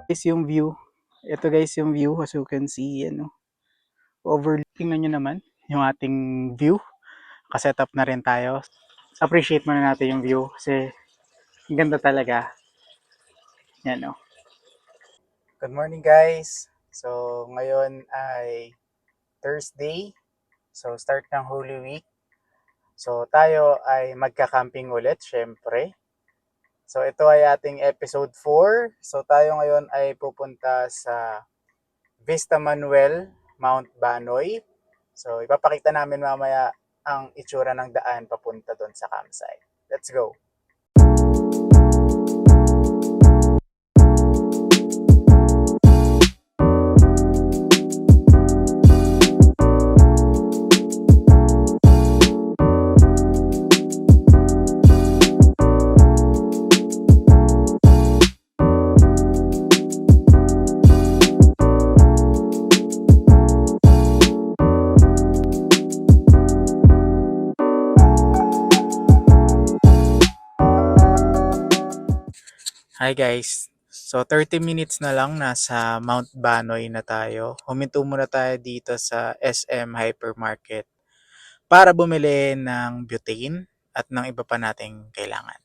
Yung view. Ito guys yung view as you can see, ano, tingnan nyo naman yung ating view. Kaset up na rin tayo. Appreciate muna natin yung view kasi ang ganda talaga. Yan o. Good morning guys. So ngayon ay Thursday. So start ng Holy Week. So tayo ay magka-camping ulit syempre. So ito ay ating episode 4. So tayo ngayon ay pupunta sa Vista Manuel, Mount Banoy. So ipapakita namin mamaya ang itsura ng daan papunta doon sa campsite. Let's go! Hi guys! So 30 minutes na lang nasa Mount Banoy na tayo. Huminto muna tayo dito sa SM Hypermarket para bumili ng butane at ng iba pa nating kailangan.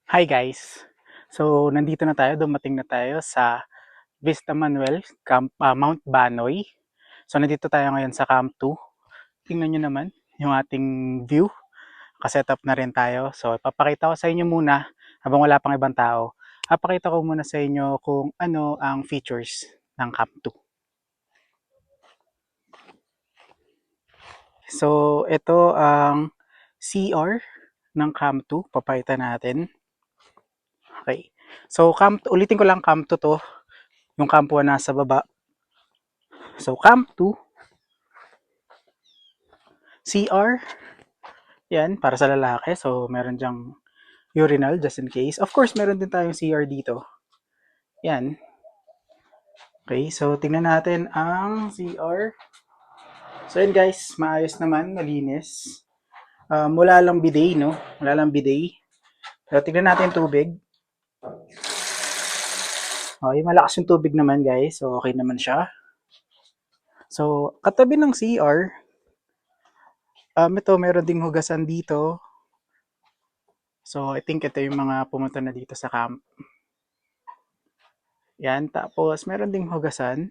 Hi guys! So, nandito na tayo, dumating na tayo sa Vista Manuel, Mount Banoy. So, nandito tayo ngayon sa Camp 2. Tingnan nyo naman yung ating view. Kasetup na rin tayo. So, ipapakita ko sa inyo muna, habang wala pang ibang tao, papakita ko muna sa inyo kung ano ang features ng Camp 2. So, ito ang CR ng Camp 2. Papakita natin. Okay. So, ulitin ko lang Camp 2 to. Yung Camp 1 nasa baba. So, Camp 2, CR, yan, para sa lalaki. So, meron dyang urinal just in case. Of course, meron din tayong CR dito. Yan. Okay, so tingnan natin ang CR. So, yan guys, maayos naman, malinis. Wala lang bidet, no? Wala lang bidet. So, tingnan natin yung tubig. Okay, malakas yung tubig naman guys. So, okay naman siya. So, katabi ng CR, ito, meron ding hugasan dito. So, I think ito yung mga pumunta na dito sa camp. Yan, tapos meron ding hugasan.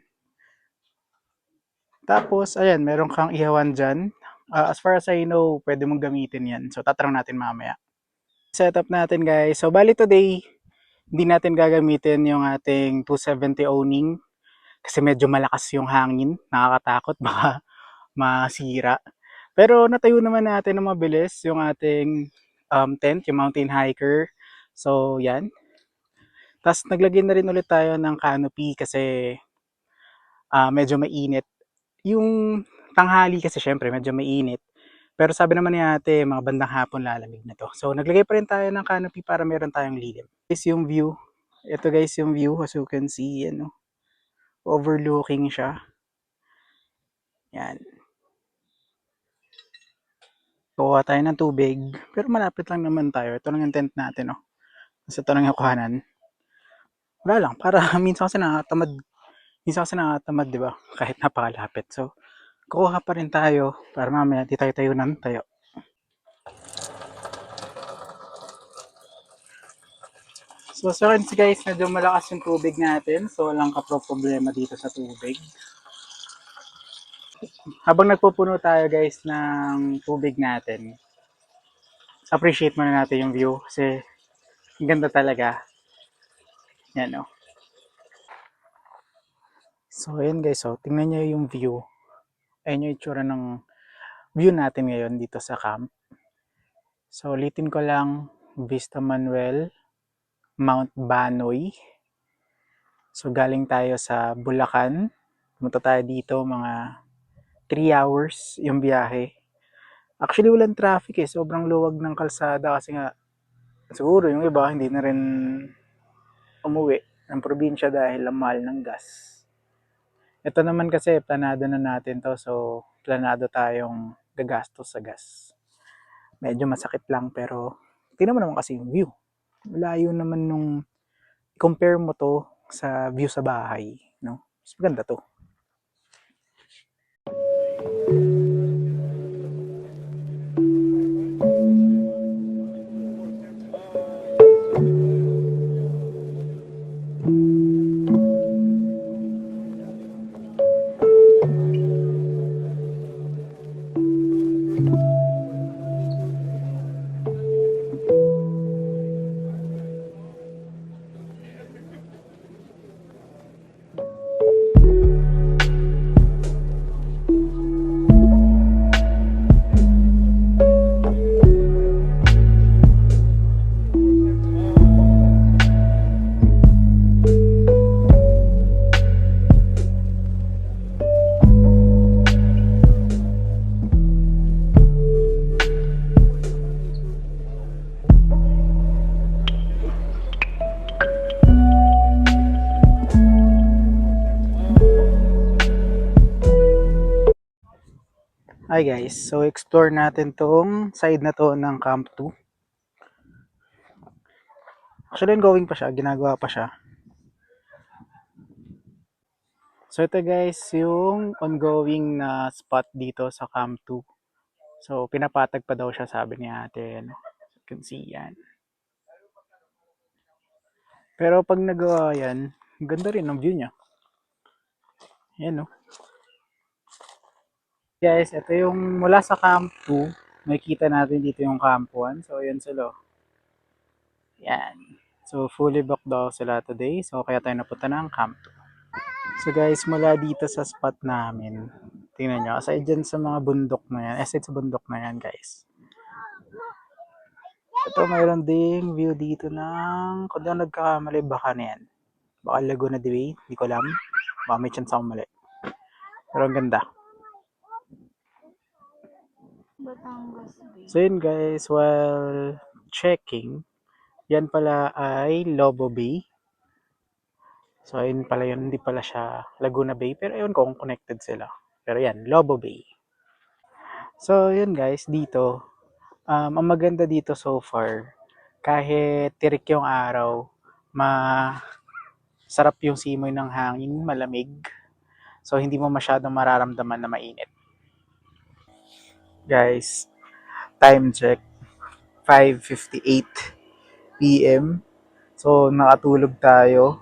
Tapos, ayan, meron kang ihawan dyan. As far as I know, pwede mong gamitin yan. So, tatanong natin mamaya. Setup natin guys. So, bali today, hindi natin gagamitin yung ating 270 owning kasi medyo malakas yung hangin. Nakakatakot, baka masira. Pero natayo naman natin na mabilis yung ating tent, yung mountain hiker. So, yan. Tapos, naglagay na rin ulit tayo ng canopy kasi medyo mainit. Yung tanghali kasi syempre medyo mainit. Pero sabi naman ni ate, mga bandang hapon lalamig na to. So naglagay pa rin tayo ng canopy para meron tayong lilim. Guys, yung view. Ito guys yung view as you can see. Ano, overlooking siya. Yan. Kuha tayo ng tubig. Pero malapit lang naman tayo. Ito lang yung tent natin. Oh. Kasi ito lang yung kuhanan. Wala lang. Para minsan kasi nakatamad. Minsan kasi nakatamad, di ba? Kahit napakalapit. So, kuha pa rin tayo para mamaya di tayo tayo ng tayo. So, so guys, medyo malakas yung tubig natin. So, walang problema dito sa tubig. Habang nagpupuno tayo guys ng tubig natin, appreciate muna natin yung view kasi ang ganda talaga. Yan o. Oh. So, ayan guys, so, tingnan nyo yung view. Ayan yung itsura ng view natin ngayon dito sa camp. So, ulitin ko lang, Vista Manuel, Mount Banoy. So, galing tayo sa Bulacan. Pumunta tayo dito mga 3 hours yung biyahe. Actually, walang traffic eh. Sobrang luwag ng kalsada kasi nga siguro yung iba hindi na rin umuwi ng probinsya dahil ang mahal ng gas. Ito naman kasi planado na natin to, so planado tayong gagastos sa gas. Medyo masakit lang pero tingnan mo naman kasi yung view. Malayo naman nung compare mo to sa view sa bahay, no? Mas maganda to. Hi guys, so explore natin tong side na to ng Camp 2. Actually, ongoing pa siya, ginagawa pa siya. So ito guys, yung ongoing na spot dito sa Camp 2. So pinapatag pa daw siya sabi ni ate. You can see yan. Pero pag nagawa yan, ganda rin ang view niya. Yan no. Guys, ito yung mula sa Camp 2. Makikita natin dito yung Camp 1. So, yan sila. Yan. So, fully booked daw sila today. So, kaya tayo napunta ng Camp 2. So, guys, mula dito sa spot namin, tingnan nyo, aside dyan sa mga bundok na yan, aside sa bundok na yan, guys. Ito, mayroon ding view dito ng, kung di ako nagkakamali, baka na yan. Baka Laguna de Bay, hindi ko alam. Baka may chance akong mali. Pero ang ganda. So yun guys, while checking, yan pala ay Lobo Bay. So ayun pala yun, hindi pala siya Laguna Bay. Pero ayun ko kung connected sila. Pero yan, Lobo Bay. So yun guys, dito, ang maganda dito so far, kahit tirik yung araw, masarap yung simoy ng hangin, malamig. So hindi mo masyadong mararamdaman na mainit. Guys, time check, 5:58 PM. So nakatulog tayo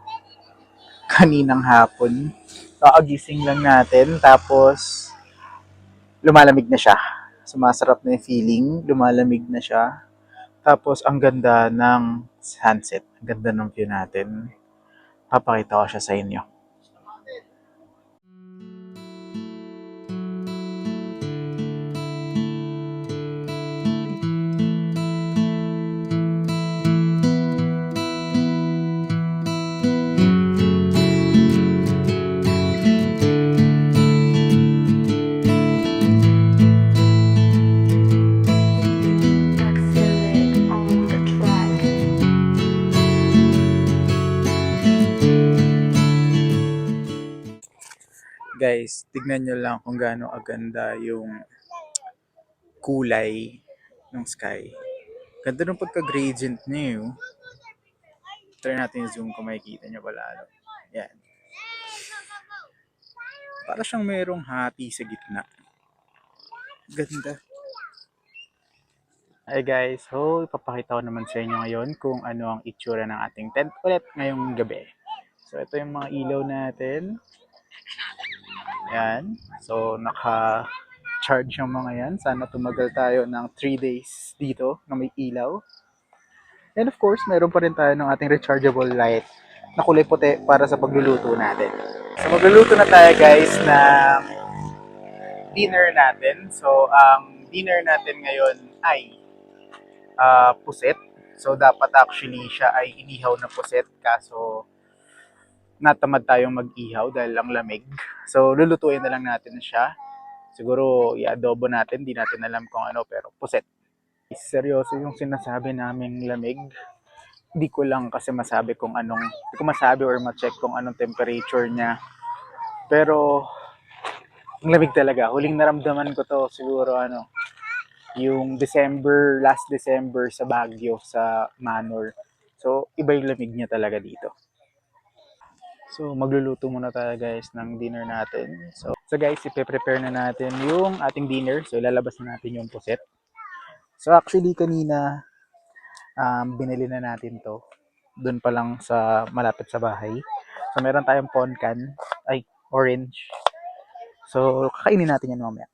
kaninang hapon. Kakagising lang natin tapos lumalamig na siya. Sumasarap na yung feeling, lumalamig na siya. Tapos ang ganda ng sunset, ang ganda ng view natin. Papakita ko siya sa inyo. Guys, tignan nyo lang kung gaano aganda yung kulay ng sky. Ganda ng pagka-gradient niya yun. Try natin yung zoom kung makikita nyo pala. Yan. Para siyang merong hati sa gitna. Ganda. Hi guys, so ipapakita ko naman sa inyo ngayon kung ano ang itsura ng ating tent ulit ngayong gabi. So ito yung mga ilaw natin. Yan. So naka-charge yung mga yan. Sana tumagal tayo ng 3 days dito na may ilaw. And of course, meron pa rin tayo ng ating rechargeable light na kulay puti para sa pagluluto natin. So magluluto na tayo guys ng dinner natin. So ang dinner natin ngayon ay puset. So dapat actually siya ay inihaw na puset kaso natamad tayong mag-ihaw dahil ang lamig. So lulutuin na lang natin siya. Siguro i-adobo natin, di natin alam kung ano pero puset. Seryoso yung sinasabi naming lamig. Hindi ko lang kasi masabi kung anong, hindi ko masabi or ma-check kung anong temperature niya. Pero ang lamig talaga. Huling naramdaman ko to siguro yung December, last December sa Baguio, sa Manor. So, iba yung lamig niya talaga dito. So, magluluto muna tayo guys ng dinner natin. So guys, ipe-prepare na natin yung ating dinner. So, ilalabas na natin yung puset. So, actually kanina, binili na natin to. Doon pa lang sa malapit sa bahay. So, meron tayong poncan. Ay, orange. So, kakainin natin yan mamaya.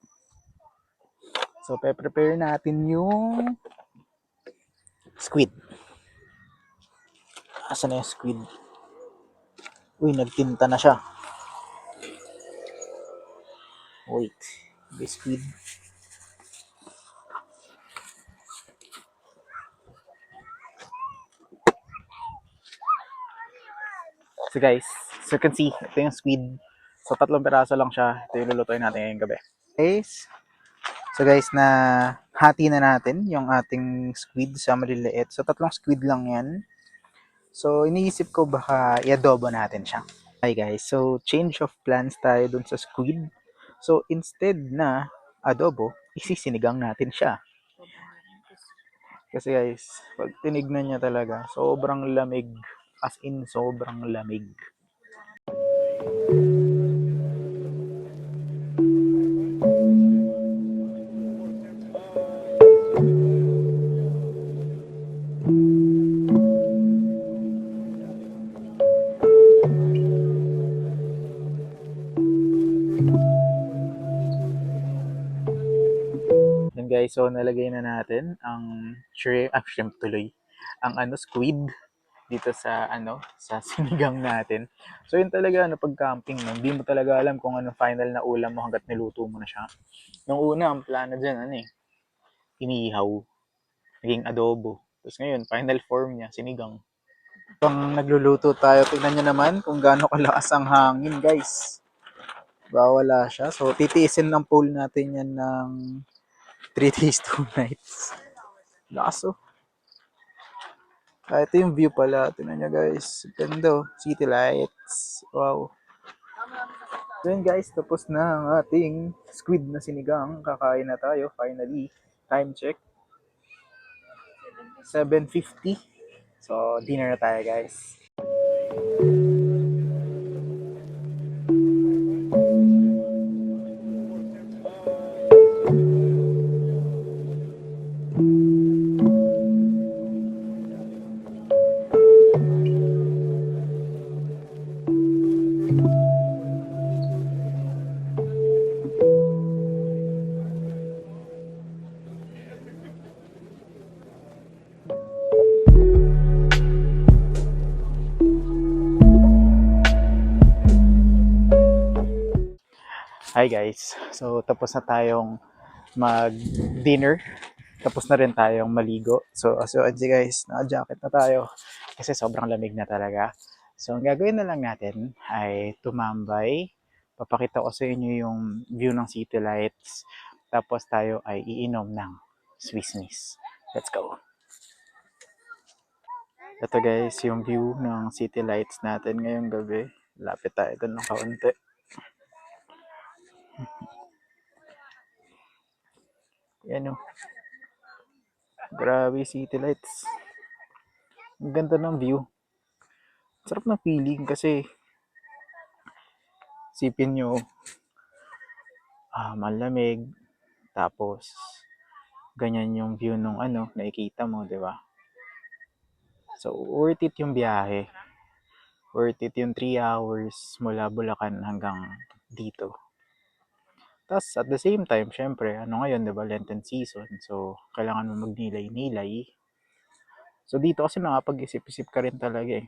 So, pe-prepare natin yung squid. Asa na yung squid? Uy, nagtinta na siya. Wait. The squid. So guys, so you can see, ito yung squid. So 3 piraso lang siya. Ito yung lulutuin natin ngayong gabi. So guys, na hati na natin yung ating squid sa maliliit. So 3 squid lang yan. So iniisip ko baka i-adobo natin siya. Hi guys, so change of plans tayo dun sa squid. So instead na adobo, isisinigang natin siya. Kasi guys, pag tinignan niya talaga, sobrang lamig. As in, sobrang lamig. Yan guys, so nalagay na natin ang shrimp tuloy. Ang squid dito sa sa sinigang natin. So yun talaga pag camping no, hindi mo talaga alam kung ano final na ulam mo hangga't niluto mo na siya. Nung una ang plano diyan inihaw, naging adobo. Tapos ngayon, final form niya, sinigang. Pang nagluluto tayo, tingnan nyo naman kung gaano kalakas ang hangin guys. Bawala siya. So titiisin ng pool natin yan ng 3 days, 2 nights. Lakas oh. Ito yung view pala. Tingnan nyo guys. Ganda oh. City lights. Wow. So yun guys, tapos na ang ating squid na sinigang. Kakain na tayo finally. Time check. 7:50. So dinner na tayo guys. Hi guys. So tapos na tayong mag-dinner. Tapos na rin tayong maligo. So as you can see guys, naka-jacket na tayo kasi sobrang lamig na talaga. So ang gagawin na lang natin ay tumambay. Papakita ko sa inyo yung view ng city lights. Tapos tayo ay iinom ng Swiss Miss. Let's go. Ito guys, yung view ng city lights natin ngayong gabi. Lapit tayo doon ng kaunti. Yan o. Grabe city lights. Ang ganda ng view. Sarap ng feeling kasi sipin nyo, malamig, tapos ganyan yung view nung nakikita mo, di ba? So, worth it yung biyahe. Worth it yung 3 hours mula Bulacan hanggang dito. Tapos, at the same time, syempre, ngayon, di ba, Lenten season. So, kailangan mo magnilay-nilay. So, dito kasi makapag-isip-isip ka rin talaga eh.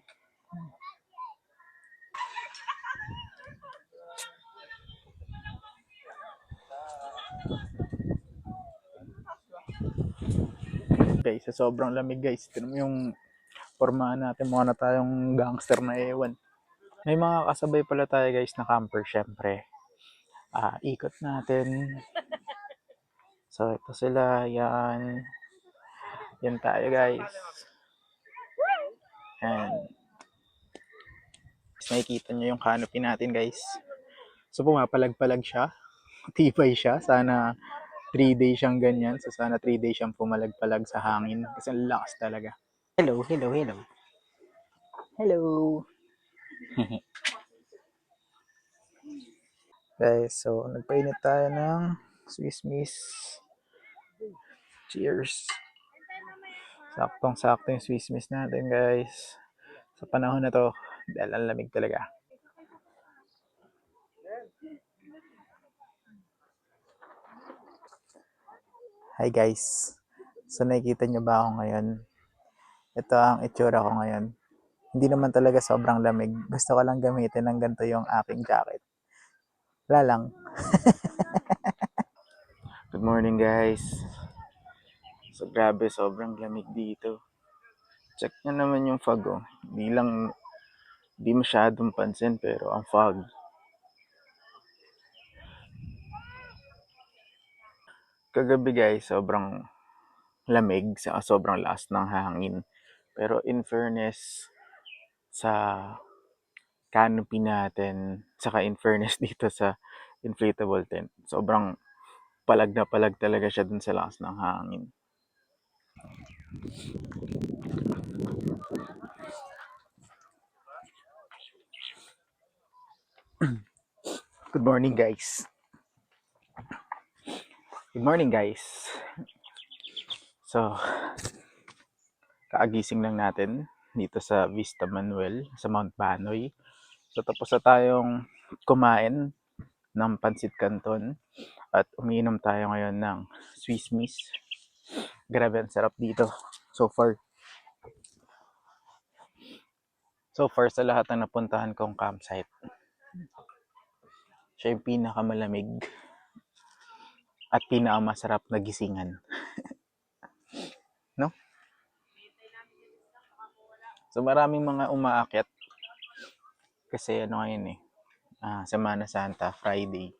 Guys, sa sobrang lamig guys. Tignan mo yung formahan natin. Mukha na tayong gangster na ewan. May mga kasabay pala tayo guys na camper syempre. Ikot natin. So ito sila, yan. Yan tayo guys. And nakikita nyo yung canopy natin guys. So pumapalag-palag siya. Tibay siya. Sana 3 days siyang ganyan. So sana 3 days siyang pumalag-palag sa hangin. Kasi ang lakas talaga. Hello, hello, hello. Hello. Guys, so nagpainit tayo ng Swiss Miss. Cheers. Saktong-sakto yung Swiss Miss natin guys. Sa panahon na to, dahil ang lamig talaga. Hi guys. So nakikita nyo ba ako ngayon? Ito ang itsura ko ngayon. Hindi naman talaga sobrang lamig. Gusto ko lang gamitin ng ganito yung aking jacket. Wala lang. Good morning guys. So grabe, sobrang lamig dito. Check nyo naman yung fog oh. Di masyadong pansin pero ang fog. Kagabi guys, sobrang lamig sa sobrang lakas ng hangin. Pero in fairness sa canopy natin, saka in fairness dito sa inflatable tent, sobrang palag na palag talaga siya dun sa lakas ng hangin. Good morning guys. Good morning guys. So, kaagising lang natin dito sa Vista Manuel sa Mount Banoy. So tapos na tayong kumain. ng Pancit Canton at umiinom tayo ngayon ng Swiss Miss. Grabe, ang sarap dito. So far sa lahat ng napuntahan kong campsite, siya yung pinakamalamig at pinakamasarap na gisingan. No? So maraming mga umaakyat kasi ngayon Semana Santa, Friday.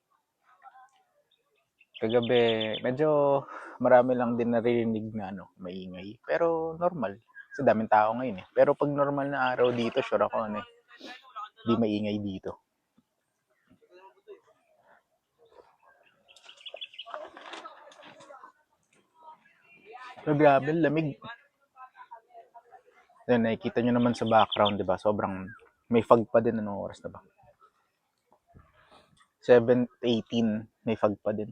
Kagabi, medyo marami lang din naririnig na maingay. Pero normal. Kasi daming tao ngayon eh. Pero pag normal na araw dito, sure ako di maingay dito. So grabe, lamig. Then nakikita nyo naman sa background, di ba? Sobrang may fog pa din. Anong oras na ba? 7:18, may fog pa din.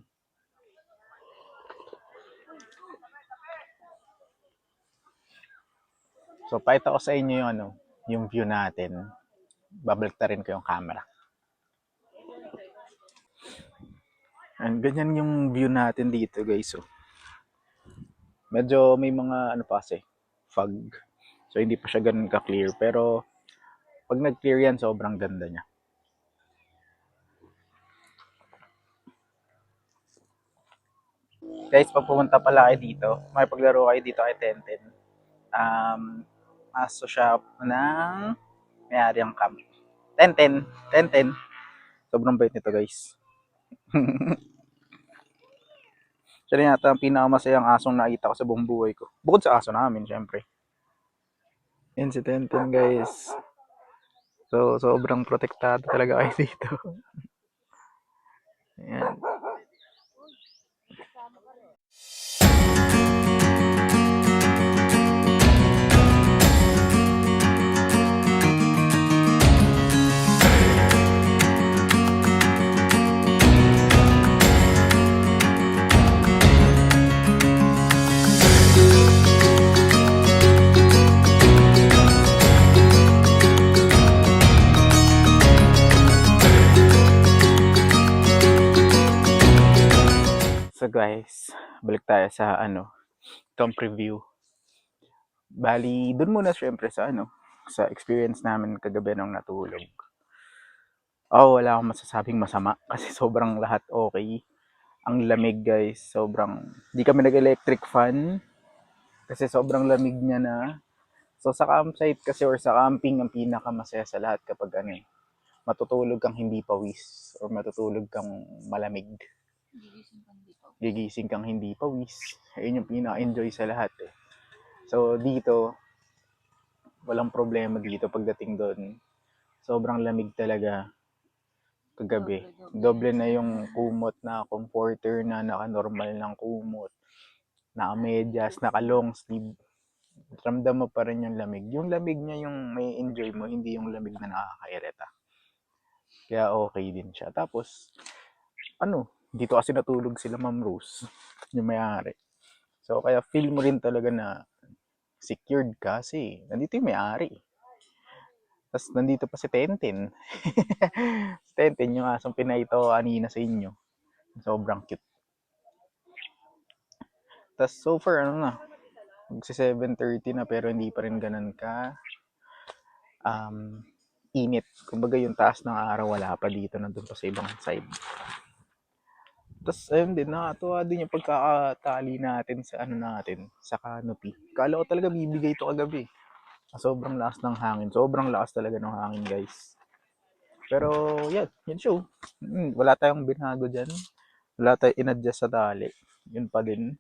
So, pakita ko sa inyo yung view natin. Babalik rin ko yung camera. And ganyan yung view natin dito, guys. So, medyo may mga fog. So, hindi pa siya ganun ka-clear. Pero, pag nag-clear yan, sobrang ganda niya. Guys, pag pumunta pala kayo dito, may paglaro kayo dito kay Tenten. Aso shop ng may-ari ang camp. Tenten. Sobrang bait nito, guys. Siya rin yata ang pinakamasayang asong nakita ko sa buong buhay ko. Bukod sa aso namin, syempre. Yan si Tenten, guys. So, sobrang protektado talaga kayo dito. Yan. So guys, balik tayo sa camp review. Bali, dun muna syempre sa sa experience namin kagabi nung natulog. Wala akong masasabing masama kasi sobrang lahat okay. Ang lamig, guys, sobrang di kami nag-electric fan kasi sobrang lamig niya na. So sa campsite kasi or sa camping, ang pinakamasaya sa lahat kapag matutulog kang hindi pawis or matutulog kang malamig. Gigising kang hindi pawis. Ayun yung pinaka-enjoy sa lahat eh. So dito, walang problema dito pagdating doon. Sobrang lamig talaga kagabi. Doble na yung kumot na comforter na naka-normal ng kumot. Naka-medyas, naka-long sleeve. Ramdam mo pa rin yung lamig. Yung lamig niya yung may enjoy mo, hindi yung lamig na nakakairita. Kaya okay din siya. Tapos, dito kasi natulog sila Ma'am Rose, yung may-ari. So, kaya feel mo rin talaga na secured kasi nandito yung may-ari. Tapos, nandito pa si Tenten. Si Tenten, yung asong pinaito kanina sa inyo. Sobrang cute. Tapos, so far, magsi 7:30 na pero hindi pa rin ganun ka init. Kumbaga yung taas ng araw wala pa dito, nandun pa sa ibang side. Tapos ayun din, nakatuwa din yung pagkakatali natin sa sa canopy. Kala ko talaga bibigay ito kagabi. Sobrang lakas ng hangin. Sobrang lakas talaga ng hangin, guys. Pero yan show. Wala tayong binago dyan. Wala tayong in-adjust sa tali. Yun pa din.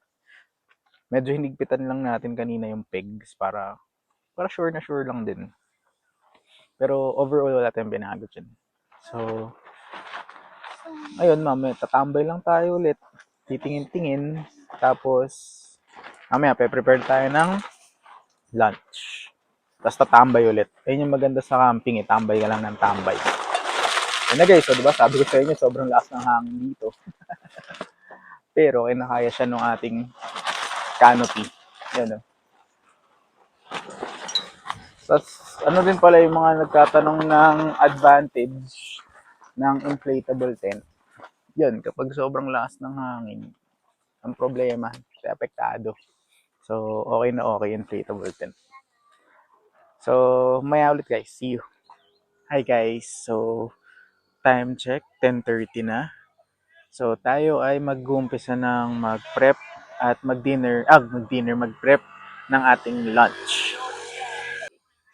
Medyo hinigpitan lang natin kanina yung pegs para sure na sure lang din. Pero overall wala tayong binago dyan. So, ayun, mamaya tatambay lang tayo ulit. Titingin-tingin. Tapos, mamaya prepare tayo ng lunch. Tapos tatambay ulit. Ayun yung maganda sa camping, tambay ka lang ng tambay. Ayun na guys, so diba sabi ko sa inyo, sobrang lakas ng hangin dito. Pero kinakaya siya nung ating canopy. Yan Tapos, din pala yung mga nagtatanong ng advantage ng inflatable tent. Yun, kapag sobrang lakas ng hangin, ang problema, apektado. So, okay na okay, inflatable tent. So, maya ulit guys. See you. Hi guys. So, time check, 10:30 na. So, tayo ay mag-uumpisa ng mag-prep at mag-prep ng ating lunch.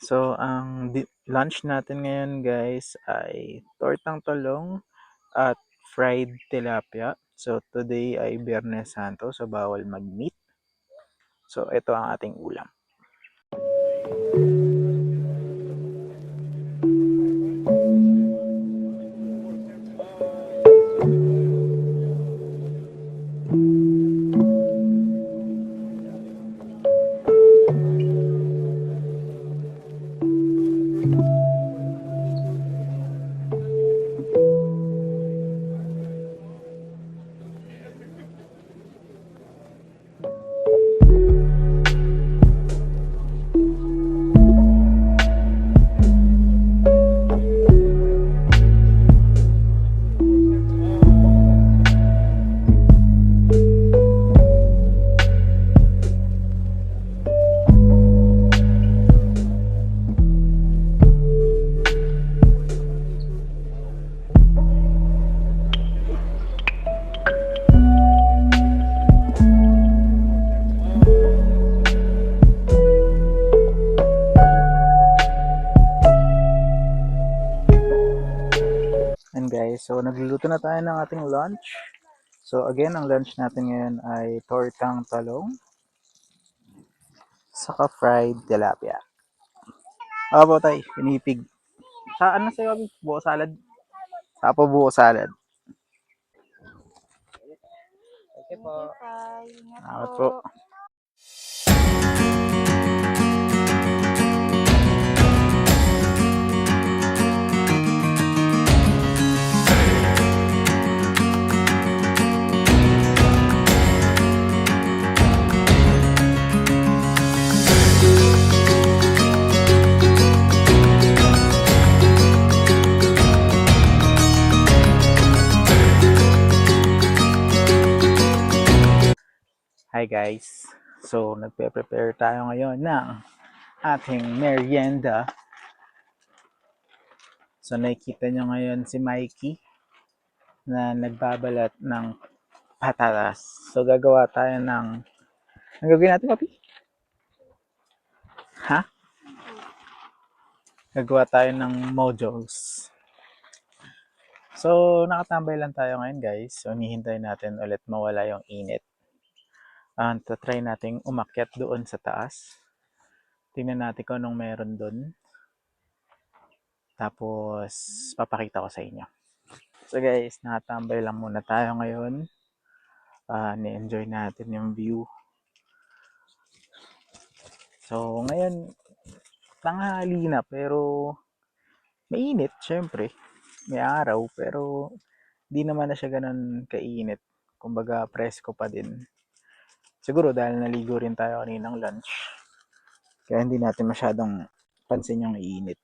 So, ang lunch natin ngayon guys ay tortang talong at fried tilapia. So, today ay Biyernes Santo, so bawal mag-meat. So, ito ang ating ulam. And guys, so nagluluto na tayo ng ating lunch. So again, ang lunch natin ngayon ay tortang talong saka fried tilapia. Opo tay, pinipig. Sa ano sa'yo, Abi? Buko salad? Sa po buko salad. Okay po. Ingat Salamat po. po. Hi guys. So, nagpe-prepare tayo ngayon ng ating merienda. So, nakikita nyo ngayon si Mikey na nagbabalat ng patatas. So, gagawa tayo ng... Ang gagawin natin, papi? Ha? Gagawa tayo ng mojos. So, nakatambay lang tayo ngayon guys. So, hinihintay natin ulit mawala yung init. Try nating umakyat doon sa taas. Tingnan natin kung anong meron doon. Tapos, papakita ko sa inyo. So guys, nakatambay lang muna tayo ngayon. Ni-enjoy natin yung view. So, ngayon, tanghali na pero mainit, syempre. May araw, pero di naman na siya ganun kainit. Kumbaga, presko pa din. Siguro dahil naligo rin tayo kaninang lunch. Kaya hindi natin masyadong pansin yung init.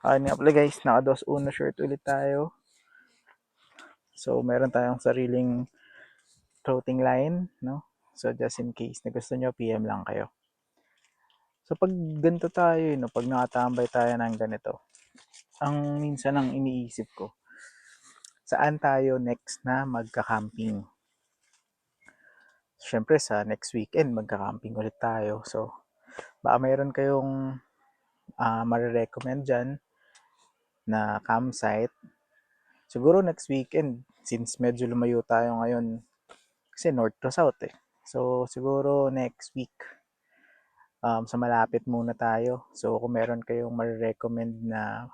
Nga pala guys, naka-dos uno shirt ulit tayo. So, meron tayong sariling clothing line, no? So, just in case na gusto nyo, PM lang kayo. So, pag ganito tayo, no? Pag nakatambay tayo ng ganito, ang minsan ang iniisip ko, saan tayo next na magka-camping? Siyempre, sa next weekend, magka-camping ulit tayo. So, baka mayroon kayong marirecommend dyan na campsite. Siguro next weekend, since medyo lumayo tayo ngayon, kasi north to south eh. So, siguro next week, sa malapit muna tayo. So, kung meron kayong marirecommend na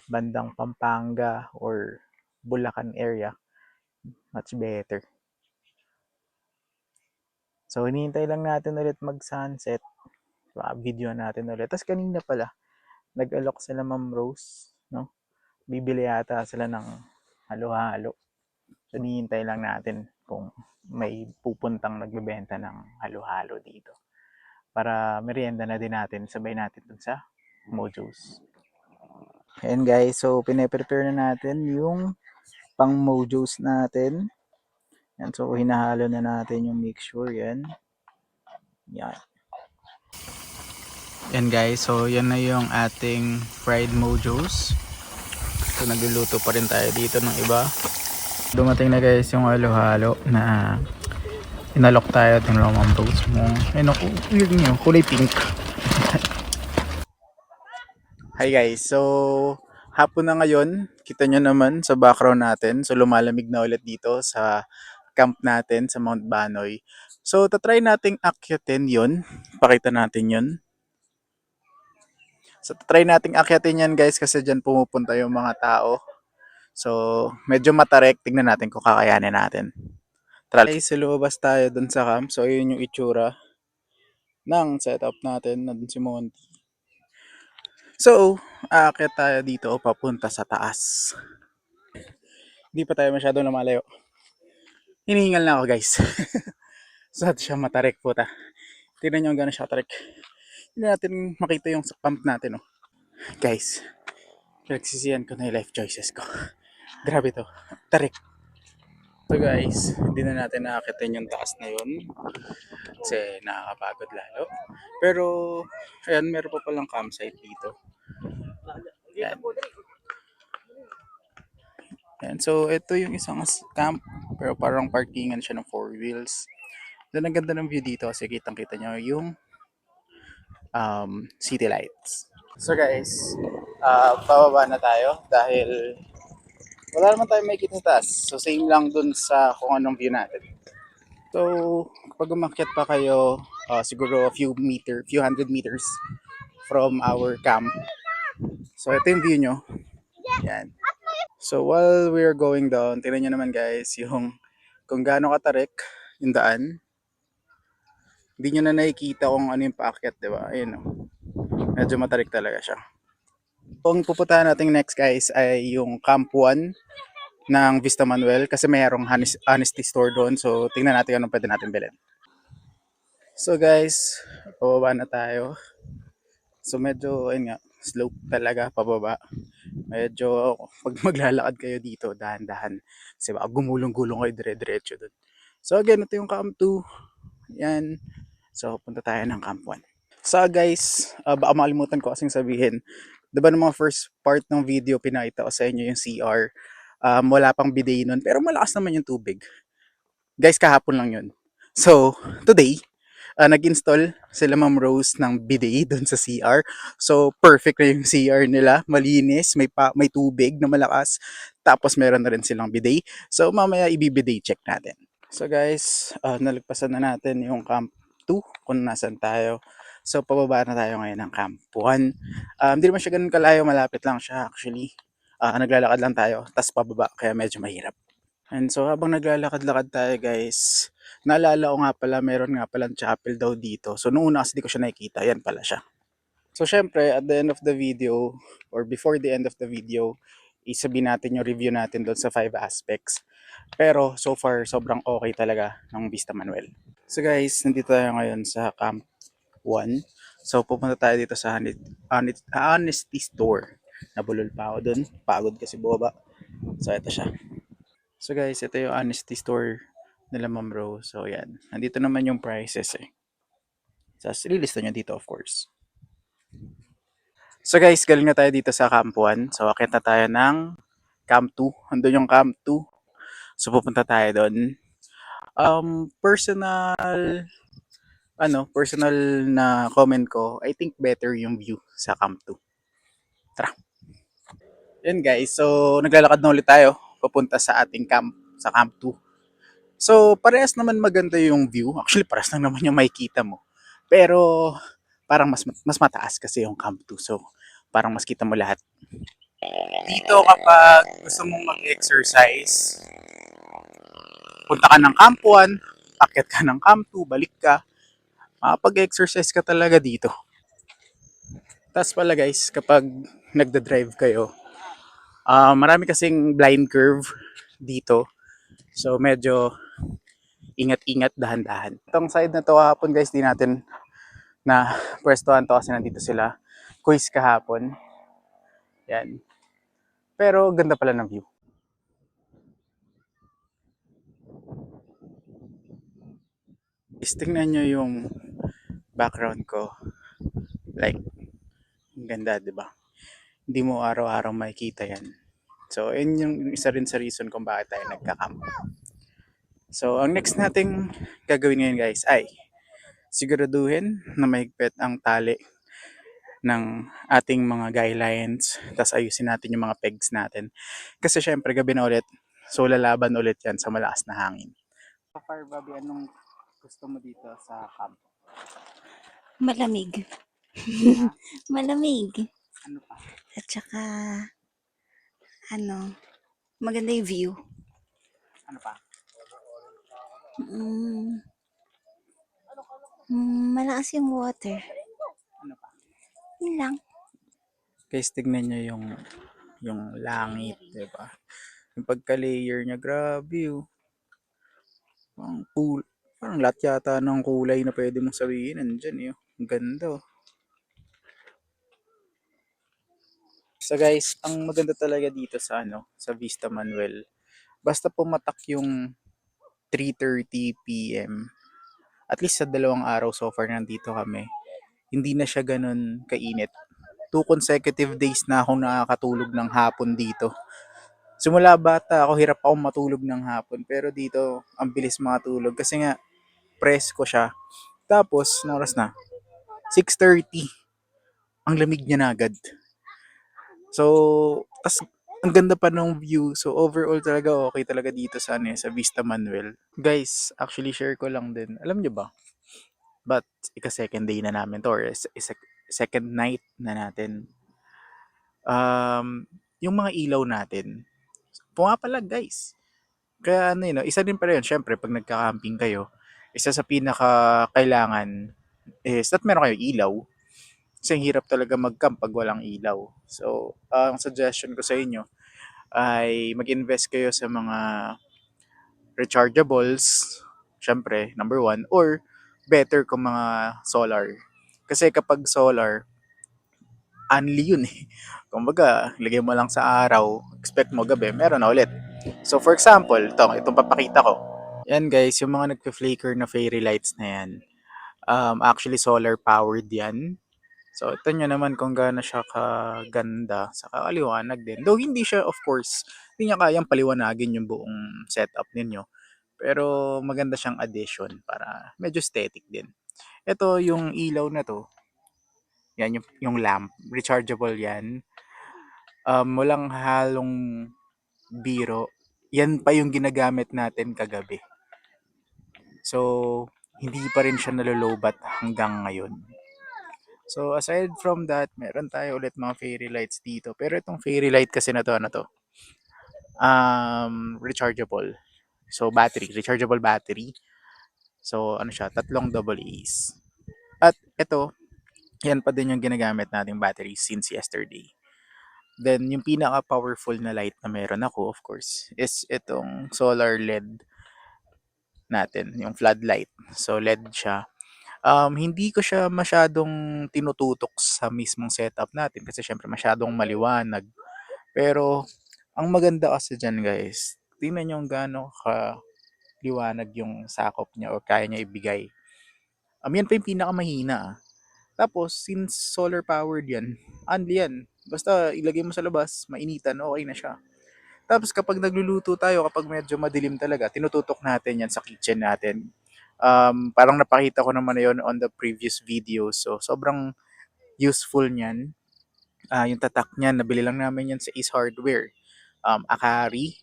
bandang Pampanga or Bulacan area, much better. So, hinihintay lang natin ulit mag-sunset. Video natin ulit. Tapos kanina pala, nag-alok sila Ma'am Rose, no? Bibili yata sila ng halo-halo. So, hinihintay lang natin kung may pupuntang nagbebenta ng halo-halo dito. Para merienda na din natin, sabay natin dun sa Mojos. Ayan guys, so pine-prepare na natin yung pang mojos natin. Yan, so hinahalo na natin yung mixture yan. Yan. Yan guys, so yan na yung ating fried mojos. So nagluluto pa rin tayo dito ng iba. Dumating na guys yung halo-halo na inalok tayo at yung toast mo. Ayun ako, yun yung kulay pink. Hi guys, so hapon na ngayon. Kita nyo naman sa background natin. So lumalamig na ulit dito sa camp natin sa Mount Banoy. So tatry nating akyatin yon. Pakita natin yon. So tatry nating akyatin yan guys kasi dyan pumupunta yung mga tao. So medyo matarik. Tingnan natin kung kakayanin natin. Tara guys, lumabas tayo dun sa camp. So yun yung itsura ng setup natin. Nandun si Monty. So, aakyat tayo dito papunta sa taas. Hindi pa tayo masyadong lumalayo. Hinihingal na ako guys. Saan siya matarik po ta. Tignan nyo gano'n siya katarik. Hindi natin makita yung pump natin. Oh. Guys, nagsisiyan ko na yung life choices ko. Grabe to. Tarik. So guys, hindi na natin nakakitin yung taas na yun. Kasi nakakapagod lalo. Pero, ayan, meron pa palang campsite dito. Ayan. Ayan. So, ito yung isang camp. Pero parang parkingan siya ng 4 wheels. Then, ang ganda ng view dito kasi kitang-kita nyo yung city lights. So guys, pababa na tayo dahil wala naman tayo makikita sa taas. So same lang dun sa kung anong view natin. So pag umakyat pa kayo, siguro few hundred meters from our camp. So ito yung view nyo. Yan. So while we're going down, tingnan nyo naman guys yung kung gaano katarik yung daan. Hindi nyo na nakikita kung ano yung paakyat, di ba? Ayun o. Medyo matarik talaga siya. Ang pupuntahan natin next guys ay yung Camp 1 ng Vista Manuel kasi mayroong honesty store doon. So tingnan natin anong pwede natin bilhin. So guys, pababa na tayo. So medyo ayun nga, slope talaga pababa. Medyo pag maglalakad kayo dito, dahan-dahan. Kasi baka gumulong-gulong kayo dire-diretso doon. So again, ito yung Camp 2. Yan. So punta tayo ng Camp 1. So guys, baka makalimutan ko kasing sabihin. Diba ng mga first part ng video, pinakita ko sa inyo yung CR. Wala pang bidet nun, pero malakas naman yung tubig. Guys, kahapon lang yun. So, today, nag-install sila Ma'am Rose ng bidet doon sa CR. So, perfect na yung CR nila. Malinis, may tubig na malakas. Tapos, meron na rin silang bidet. So, mamaya i-bidet check natin. So, guys, nalagpasan na natin yung Camp 2 kung nasan tayo. So, pababa na tayo ngayon ng Camp 1. Hindi naman siya ganun kalayo, malapit lang siya actually. Naglalakad lang tayo, tas pababa, kaya medyo mahirap. And so, habang naglalakad-lakad tayo guys, naalala ko nga pala, meron nga palang chapel daw dito. So, noong una kasi di ko siya nakikita, yan pala siya. So, syempre, at the end of the video, or before the end of the video, isabihin natin yung review natin doon sa 5 aspects. Pero, so far, sobrang okay talaga ng Vista Manuel. So guys, nandito tayo ngayon sa Camp 1. So pupunta tayo dito sa Honesty Store. Nabulol pa ako dun. Pagod kasi bumaba. So ito siya. So guys, ito yung Honesty Store nila Ma'am Rose. So yan. Nandito naman yung prices eh. So lilista nyo dito of course. So guys, galing na tayo dito sa Camp 1. So akit na tayo ng Camp 2. Andun yung Camp 2. So pupunta tayo doon. Personal na comment ko, I think better yung view sa Camp 2. Tara. Yan guys, so naglalakad na ulit tayo papunta sa ating camp, sa Camp 2. So parehas naman maganda yung view. Actually, parehas lang naman yung makikita mo. Pero parang mas mataas kasi yung Camp 2. So parang mas kita mo lahat. Dito kapag gusto mong mag-exercise, punta ka ng Camp 1, akyat ka ng Camp 2, balik ka, makapag-exercise ka talaga dito. Tapos pala guys, kapag nagda-drive kayo, marami kasing blind curve dito. So medyo ingat-ingat, dahan-dahan. Itong side na to kahapon guys, di natin na pwestuhan to kasi nandito sila. Quiz kahapon. Yan. Pero ganda pala ng view. Is tingnan nyo yung background ko. Like, ang ganda, di ba? Hindi mo araw-araw makikita yan. So, yun yung isa rin sa reason kung bakit tayo nagka-camp. So, ang next nating gagawin ngayon guys ay siguraduhin na mahigpit ang tali ng ating mga guidelines. Tapos ayusin natin yung mga pegs natin. Kasi syempre gabi na ulit. So, lalaban ulit yan sa malakas na hangin. So far, Bobby, anong gusto mo dito sa camp? Malamig. Ha? Malamig. Ano pa? At saka, maganda yung view. Ano pa? Mm, malakas yung water. Ano pa? Yun lang. Guys, tignan nyo yung langit, di ba? Yung pagka-layer niya, grabe oh. Parang, parang lahat yata ng kulay na pwede mong sabihin, nandyan eh. Ang ganda oh. So guys, ang maganda talaga dito sa sa Vista Manuel, basta pumatak yung 3:30 PM, at least sa dalawang araw so far nandito kami, hindi na siya ganun kainit. 2 consecutive days na akong nakakatulog ng hapon dito. Simula bata ako, hirap akong matulog ng hapon. Pero dito, ang bilis makatulog. Kasi nga, presko siya. Tapos, anong oras na? 6:30. Ang lamig niya na agad. So, tas ang ganda pa ng view. So, overall talaga okay talaga dito sa, sa Vista Manuel. Guys, actually share ko lang din. Alam niyo ba? But, ika-second day na namin to, or second night na natin. Yung mga ilaw natin, pumapalag guys. Kaya isa din pala yun, syempre, pag nagka-camping kayo, isa sa pinaka kailangan is that meron kayo ilaw. Kasi ang hirap talaga mag-camp pag walang ilaw. So, ang suggestion ko sa inyo ay mag-invest kayo sa mga rechargeables, syempre, number one, or better kung mga solar. Kasi kapag solar, only yun eh. Kumbaga, lagay mo lang sa araw, expect mo gabi, meron na ulit. So for example, itong papakita ko. Yan guys, yung mga nagpa-flicker na fairy lights na yan, actually solar powered yan. So ito nyo naman kung gaano siya kaganda sa kakaliwanag din. Though hindi siya, of course, hindi niya kayang paliwanagin yung buong setup ninyo. Pero maganda siyang addition para medyo aesthetic din. Ito yung ilaw na to. Yan yung lamp. Rechargeable yan. Walang halong biro. Yan pa yung ginagamit natin kagabi. So, hindi pa rin siya nalolobat hanggang ngayon. So, aside from that, meron tayo ulit mga fairy lights dito. Pero itong fairy light kasi na to, rechargeable. So, battery, rechargeable battery. So, ano siya, tatlong double A's. At ito, yan pa din yung ginagamit nating battery since yesterday. Then, yung pinaka-powerful na light na meron ako, of course, is itong solar LED natin, yung floodlight. So, LED siya. Hindi ko siya masyadong tinututok sa mismong setup natin kasi syempre masyadong maliwanag. Pero, ang maganda kasi dyan guys, tingnan nyo ang gaano ka liwanag yung sakop niya o kaya niya ibigay. Yan pa yung pinakamahina. Tapos, since solar powered yan, only yan. Basta ilagay mo sa labas, mainitan, okay na siya. Tapos kapag nagluluto tayo, kapag medyo madilim talaga, tinututok natin yan sa kitchen natin. Parang napakita ko naman na yun on the previous video. So, sobrang useful niyan. Yung tatak niyan, nabili lang namin yan sa Ace Hardware. Akari,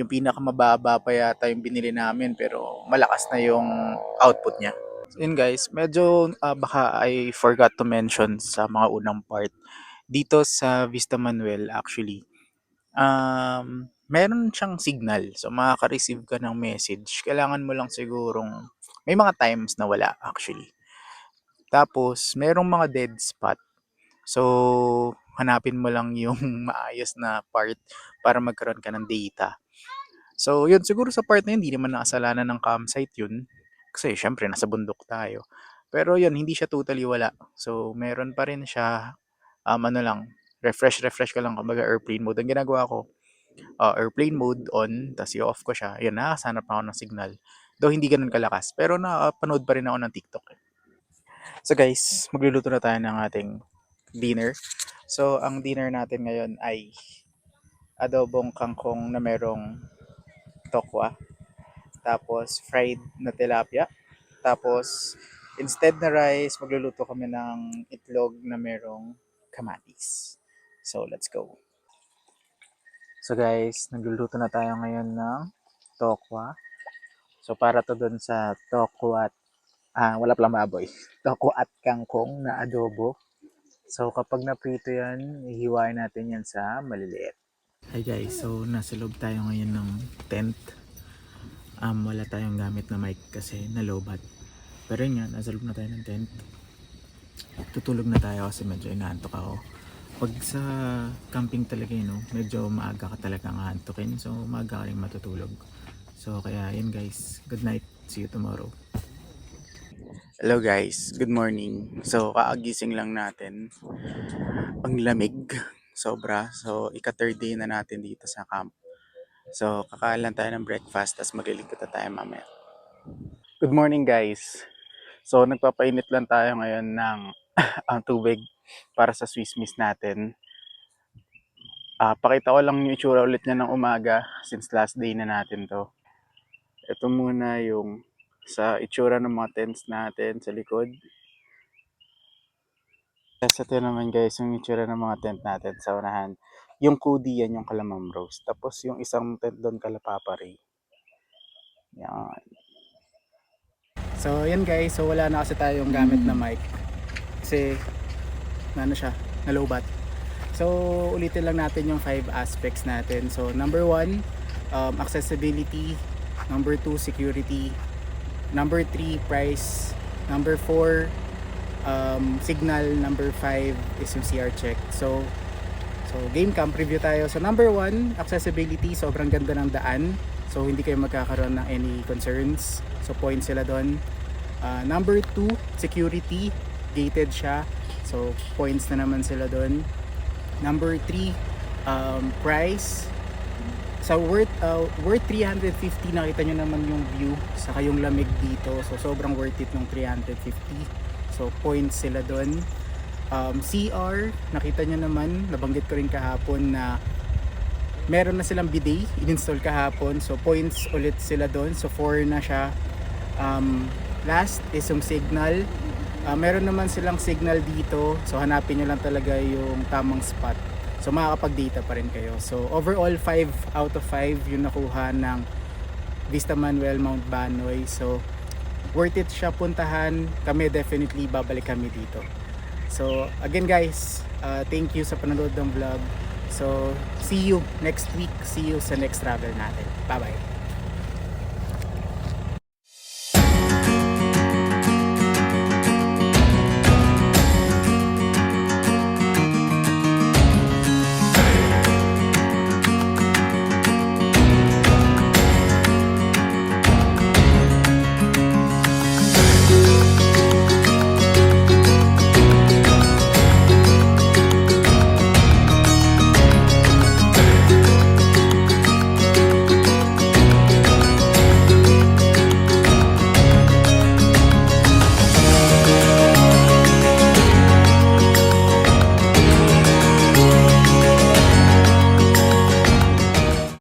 yung pinakamababa pa yata yung binili namin pero malakas na yung output niya. So, yun guys, medyo baka I forgot to mention sa mga unang part. Dito sa Vista Manuel actually, meron siyang signal. So, makaka-receive ka ng message. Kailangan mo lang sigurong, may mga times na wala actually. Tapos, merong mga dead spot. So, hanapin mo lang yung maayos na part para magkaroon ka ng data. So, yun, siguro sa part na yun, hindi naman nakasalanan ng campsite yun. Kasi, syempre, nasa bundok tayo. Pero yun, hindi siya totally wala. So, meron pa rin siya, ano lang, refresh ka lang, kumbaga airplane mode. Ang ginagawa ko, airplane mode on, tapos i-off ko siya. Yun, nakasanap ako ng signal. Though hindi ganun kalakas, pero nakapanood pa rin ako ng TikTok. So guys, magluluto na tayo ng ating dinner. So ang dinner natin ngayon ay adobong kangkong na merong tokwa, tapos fried na tilapia, tapos instead na rice, magluluto kami ng itlog na merong kamatis. So let's go. So guys, nagluluto na tayo ngayon ng tokwa. So para to dun sa tokwa at wala palang baboy. Tokwa at kangkong na adobo. So kapag naprito yan, ihiwain natin yan sa maliliit. Hi guys, so nasa loob tayo ngayon ng tent. Wala tayong gamit na mic kasi nalobat. Pero yun nga, nasa loob na tayo ng tent. Tutulog na tayo kasi medyo inaantok ako. Pag sa camping talaga yun, no, medyo maaga ka talaga aantokin. So maaga ka rin matutulog. So kaya yun guys, good night. See you tomorrow. Hello guys, good morning. So kaagising lang natin. Ang lamig, sobra. So ika-third day na natin dito sa camp. So kakain lang tayo ng breakfast, tapos magliligpit na tayo mamaya. Good morning guys. So nagpapainit lang tayo ngayon ng ang tubig para sa Swiss miss natin. Pakita ko lang yung itsura ulit niya ng umaga since last day na natin to. Ito muna yung sa itsura ng mga tents natin sa likod. Yes, ito naman guys yung itsura ng mga tent natin sa unahan. Yung kudi yan yung Calamam Rose. Tapos yung isang tent doon Kalapapari. Yan. So yan guys, so wala na kasi tayong gamit na mic. Kasi ano siya, nalobat. So ulitin lang natin yung 5 aspects natin. So number 1, accessibility. Number 2, security. Number 3, price. Number 4, signal. Number 5 is yung CR check. So game camp review tayo. So number 1, accessibility. Sobrang ganda ng daan. So hindi kayo magkakaroon ng any concerns. So points sila doon. Number 2, security. Gated siya. So points na naman sila doon. Number 3, price. Sa worth 350, nakita nyo naman yung view saka yung lamig dito. So sobrang worth it ng 350. So points sila doon. CR, nakita nyo naman, nabanggit ko rin kahapon na meron na silang bidet, in-install kahapon. So points ulit sila doon. So 4 na siya. Last is yung signal. Meron naman silang signal dito. So hanapin nyo lang talaga yung tamang spot. So makakapag-data pa rin kayo. So overall 5 out of 5 yung nakuha ng Vista Manuel Mount Banoy. So worth it siya puntahan. Kami definitely babalik kami dito. So again guys, thank you sa panonood ng vlog. So see you next week. See you sa next travel natin. Bye bye.